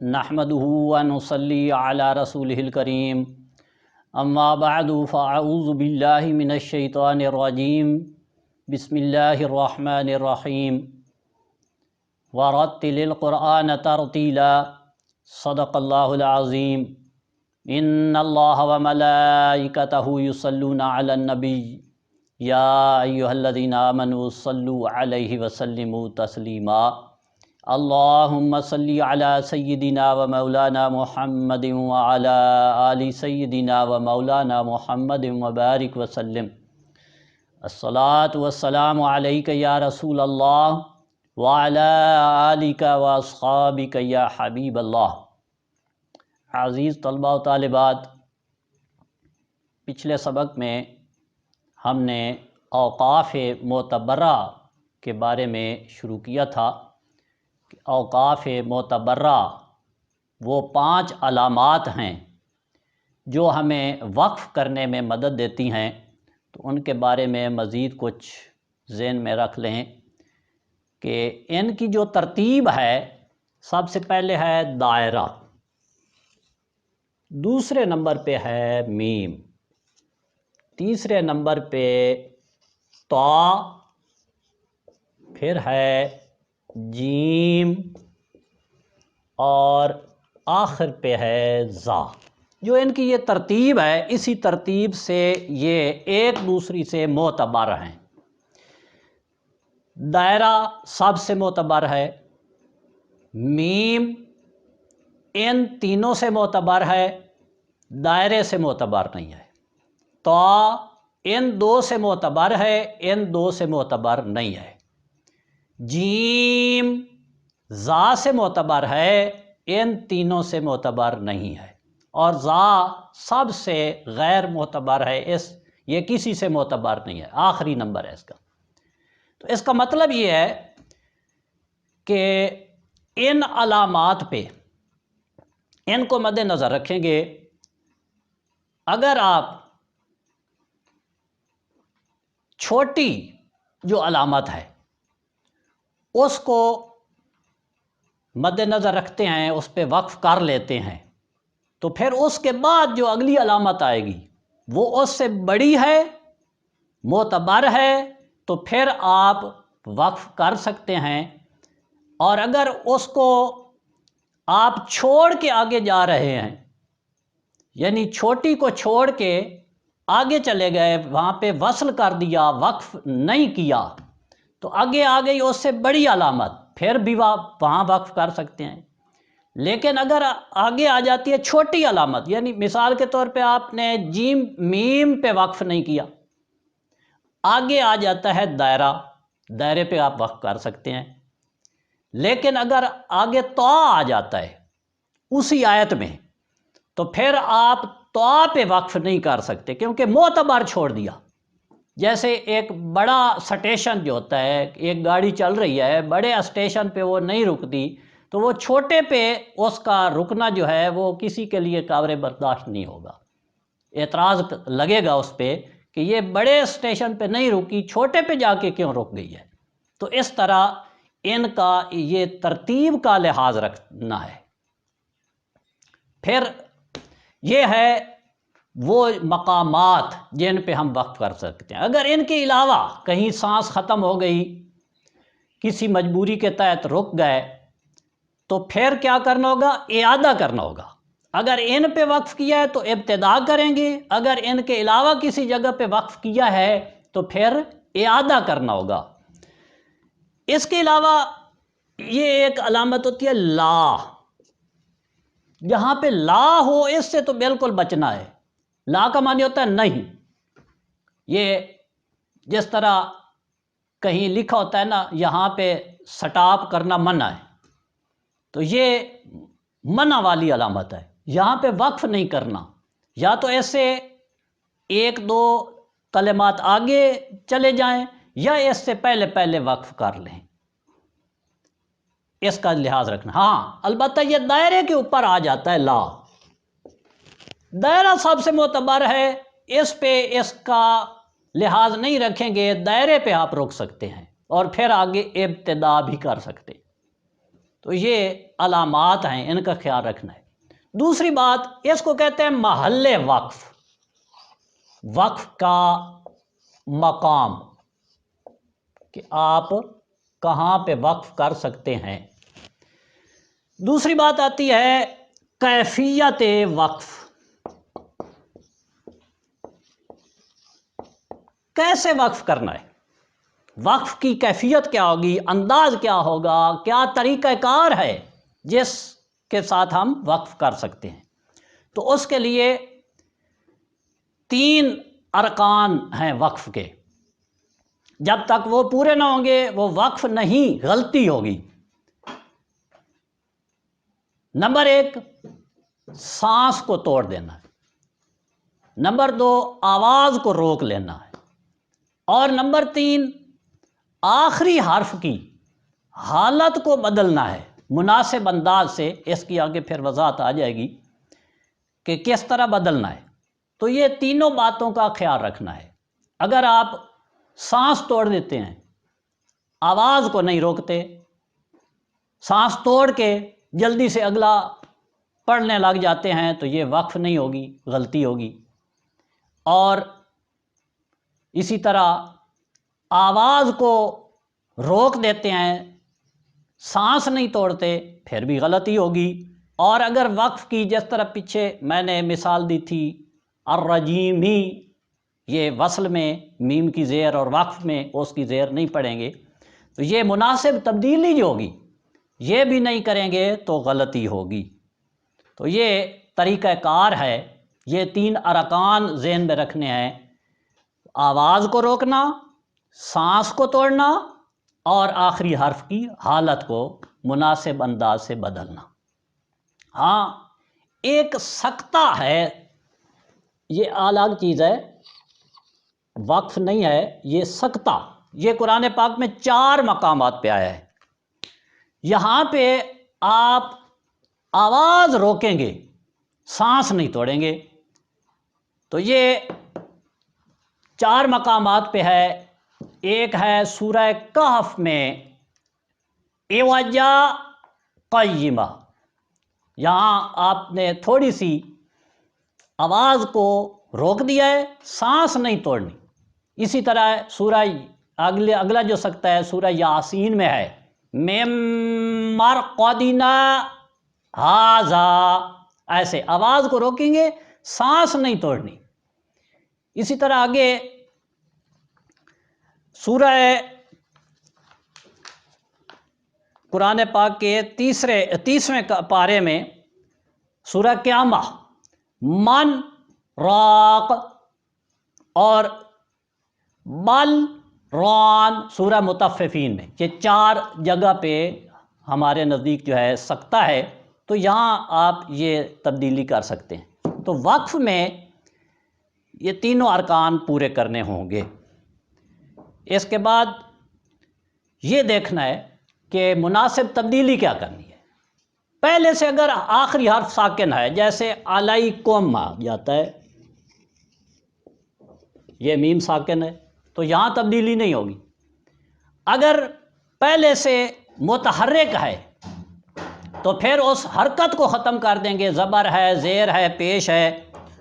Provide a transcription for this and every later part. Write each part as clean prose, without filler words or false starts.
नहमदुहु व नुसल्ली अला रसूलिहिल करीम अम्मा बअदु फ़अऊज़ु बिल्लाहि मिनश शैतानिर रजीम बिस्मिल्लाहिर रहमानिर रहीम वरत्तिलिल क़ुरआन तरतीला सदक़ल्लाहुल अज़ीम इन्नल्लाहा व मलाइकतहु युसल्लूना अलन नबी या अय्युहल्लज़ीना आमनू सल्लु अलैहि वसल्लिमू तस्लीमा अल्लाहुम्मा सल्ली अला सय्यिदिना व मौलाना मुहम्मदिन व अला आलि सय्यिदिना व मौलाना मुहम्मदिन व बारिक वसल्लिम। अस्सलातु वस्सलामु अलैका या रसूल अल्लाह व अला आलिका व अस्हाबिका या हबीब अल्लाह। अज़ीज़ तलबा व तालिबात, पिछले सबक में हमने औक़ाफ़ मोतबर्रा के बारे में शुरू किया था कि औक़ाफ़ मोतबर्रा वो 5 अलामात हैं जो हमें वक्फ़ करने में मदद देती हैं। तो उनके बारे में मज़ीद कुछ ज़हन में रख लें कि इनकी जो तरतीब है, सबसे पहले है दायरा, दूसरे नंबर पे है मीम, तीसरे नंबर पे ता, फिर है जीम और आखिर पे है ज़ा। जो इनकी ये तरतीब है, इसी तरतीब से ये एक दूसरी से मोतबर हैं। दायरा सबसे मोतबर है, मीम इन तीनों से मोतबर है, दायरे से मोतबर नहीं है। ता इन 2 से मोतबर है, इन 2 से मोतबर नहीं है। जीम ज़ा से मोतबर है, इन तीनों से मोतबर नहीं है। और ज़ा सबसे गैर मोतबर है, ये किसी से मोतबर नहीं है, आखिरी नंबर है इसका। तो इसका मतलब ये है कि इन अलामात पे इनको मद्देनज़र रखेंगे। अगर आप छोटी जो अलामत है उसको मद्देनज़र रखते हैं, उस पर वक्फ़ कर लेते हैं, तो फिर उसके बाद जो अगली अलामत आएगी वो उससे बड़ी है, मोतबर है, तो फिर आप वक्फ़ कर सकते हैं। और अगर उसको आप छोड़ के आगे जा रहे हैं, यानी छोटी को छोड़ के आगे चले गए, वहाँ पे वसल कर दिया, वक्फ़ नहीं किया, तो आगे आ गई उससे बड़ी अलामत, फिर भी वहाँ वक्फ़ कर सकते हैं। लेकिन अगर आगे आ जाती है छोटी अलामत, यानी मिसाल के तौर पे आपने जीम मीम पे वक्फ़ नहीं किया, आगे आ जाता है दायरा, दायरे पे आप वक्फ़ कर सकते हैं। लेकिन अगर आगे ता आ जाता है उसी आयत में, तो फिर आप ता पे वक्फ़ नहीं कर सकते, क्योंकि मोतबर छोड़ दिया। जैसे एक बड़ा स्टेशन जो होता है, एक गाड़ी चल रही है, बड़े स्टेशन पे वो नहीं रुकती, तो वो छोटे पे उसका रुकना जो है वो किसी के लिए काबिल बर्दाश्त नहीं होगा। एतराज़ लगेगा उस पे कि ये बड़े स्टेशन पे नहीं रुकी, छोटे पे जाके क्यों रुक गई है। तो इस तरह इनका ये तरतीब का लिहाज रखना है। फिर ये है वो मकामात जिन पे हम वक्फ़ कर सकते हैं। अगर इनके अलावा कहीं सांस ख़त्म हो गई, किसी मजबूरी के तहत रुक गए, तो फिर क्या करना होगा, इआदा करना होगा। अगर इन पे वक्फ़ किया है तो इब्तिदा करेंगे, अगर इनके अलावा किसी जगह पे वक्फ़ किया है तो फिर इआदा करना होगा। इसके अलावा ये एक अलामत होती है ला। जहाँ पे ला हो इससे तो बिल्कुल बचना है। ला का माने होता है नहीं। ये जिस तरह कहीं लिखा होता है ना, यहाँ पे स्टॉप करना मना है, तो ये मना वाली अलामत है। यहाँ पे वक्फ़ नहीं करना, या तो ऐसे 1-2 कलिमात आगे चले जाएं या इससे पहले पहले वक्फ़ कर लें, इसका लिहाज रखना। हाँ, अलबत्ता ये दायरे के ऊपर आ जाता है ला। दायरा सबसे मोतबर है, इस पे इसका लिहाज नहीं रखेंगे, दायरे पे आप रोक सकते हैं और फिर आगे इब्तिदा भी कर सकते हैं। تو یہ علامات ہیں، ان کا خیال رکھنا ہے۔ دوسری بات، اس کو کہتے ہیں محل وقف، وقف کا مقام، کہ آپ کہاں پہ وقف کر سکتے ہیں۔ دوسری بات آتی ہے کیفیت وقف، کیسے وقف کرنا ہے، وقف کی کیفیت کیا ہوگی، انداز کیا ہوگا، کیا طریقہ کار ہے جس کے ساتھ ہم وقف کر سکتے ہیں۔ تو اس کے لیے 3 ارکان ہیں وقف کے، جب تک وہ پورے نہ ہوں گے وہ وقف نہیں، غلطی ہوگی۔ نمبر 1، سانس کو توڑ دینا ہے۔ نمبر 2، آواز کو روک لینا ہے۔ اور نمبر 3، آخری حرف کی حالت کو بدلنا ہے مناسب انداز سے۔ اس کی آگے پھر وضاحت آ جائے گی کہ کس طرح بدلنا ہے۔ تو یہ تینوں باتوں کا خیال رکھنا ہے۔ اگر آپ سانس توڑ دیتے ہیں، آواز کو نہیں روکتے، سانس توڑ کے جلدی سے اگلا پڑھنے لگ جاتے ہیں، تو یہ وقف نہیں ہوگی، غلطی ہوگی۔ اور اسی طرح آواز کو روک دیتے ہیں، سانس نہیں توڑتے، پھر بھی غلطی ہوگی۔ اور اگر وقف کی، جس طرح پیچھے میں نے مثال دی تھی، الرجیمی، یہ وصل میں میم کی زیر اور وقف میں اس کی زیر نہیں پڑھیں گے، تو یہ مناسب تبدیلی جو ہوگی یہ بھی نہیں کریں گے تو غلطی ہوگی۔ تو یہ طریقہ کار ہے، یہ 3 ارکان ذہن میں رکھنے ہیں: آواز کو روکنا، سانس کو توڑنا، اور آخری حرف کی حالت کو مناسب انداز سے بدلنا۔ ہاں، ایک سکتہ ہے، یہ الگ چیز ہے، وقف نہیں ہے، یہ سکتہ، یہ قرآن پاک میں 4 مقامات پہ آیا ہے۔ یہاں پہ آپ آواز روکیں گے، سانس نہیں توڑیں گے، تو یہ 4 مقامات پہ ہے۔ ایک ہے سورہ کہف میں عوجا قیمہ، یہاں آپ نے تھوڑی سی آواز کو روک دیا ہے، سانس نہیں توڑنی۔ اسی طرح سورہ اگلا جو سکتا ہے سورہ یاسین میں ہے، مِن مرقدنا ھذا، ایسے آواز کو روکیں گے، سانس نہیں توڑنی۔ اسی طرح آگے سورہ قرآن پاک کے 30ویں پارے میں سورہ قیامہ، من راق، اور بل ران سورہ مطففین میں، یہ 4 جگہ پہ ہمارے نزدیک جو ہے سکتہ ہے، تو یہاں آپ یہ تبدیلی کر سکتے ہیں۔ تو وقف میں یہ تینوں ارکان پورے کرنے ہوں گے۔ اس کے بعد یہ دیکھنا ہے کہ مناسب تبدیلی کیا کرنی ہے۔ پہلے سے اگر آخری حرف ساکن ہے، جیسے علیکم آ جاتا ہے، یہ میم ساکن ہے، تو یہاں تبدیلی نہیں ہوگی۔ اگر پہلے سے متحرک ہے تو پھر اس حرکت کو ختم کر دیں گے، زبر ہے، زیر ہے، پیش ہے،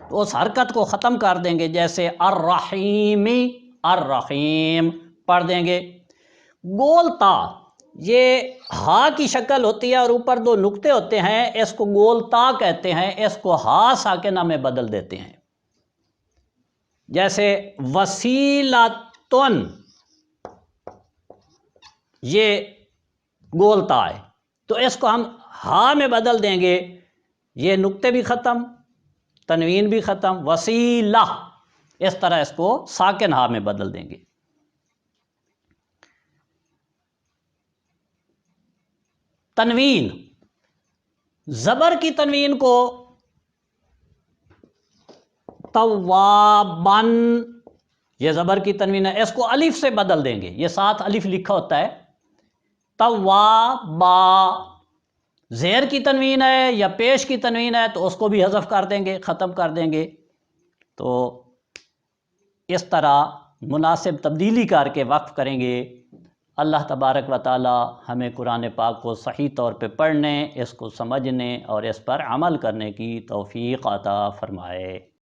تو اس حرکت کو ختم کر دیں گے، جیسے الرحیمی، الرحیم پڑھ دیں گے۔ گول تا، یہ ہا کی شکل ہوتی ہے اور اوپر 2 نقطے ہوتے ہیں، اس کو گول تا کہتے ہیں، اس کو ہا ساکنہ میں بدل دیتے ہیں، جیسے وسیلتن، یہ گول تا ہے، تو اس کو ہم ہا میں بدل دیں گے، یہ نقطے بھی ختم، تنوین بھی ختم، وسیلہ، اس طرح اس کو ساکن ہا میں بدل دیں گے۔ تنوین، زبر کی تنوین کو توابن، یہ زبر کی تنوین ہے، اس کو الف سے بدل دیں گے، یہ ساتھ الف لکھا ہوتا ہے، توابا۔ زیر کی تنوین ہے یا پیش کی تنوین ہے تو اس کو بھی حذف کر دیں گے، ختم کر دیں گے۔ تو اس طرح مناسب تبدیلی کر کے وقف کریں گے۔ اللہ تبارک و تعالی ہمیں قرآن پاک کو صحیح طور پہ پڑھنے، اس کو سمجھنے اور اس پر عمل کرنے کی توفیق عطا فرمائے۔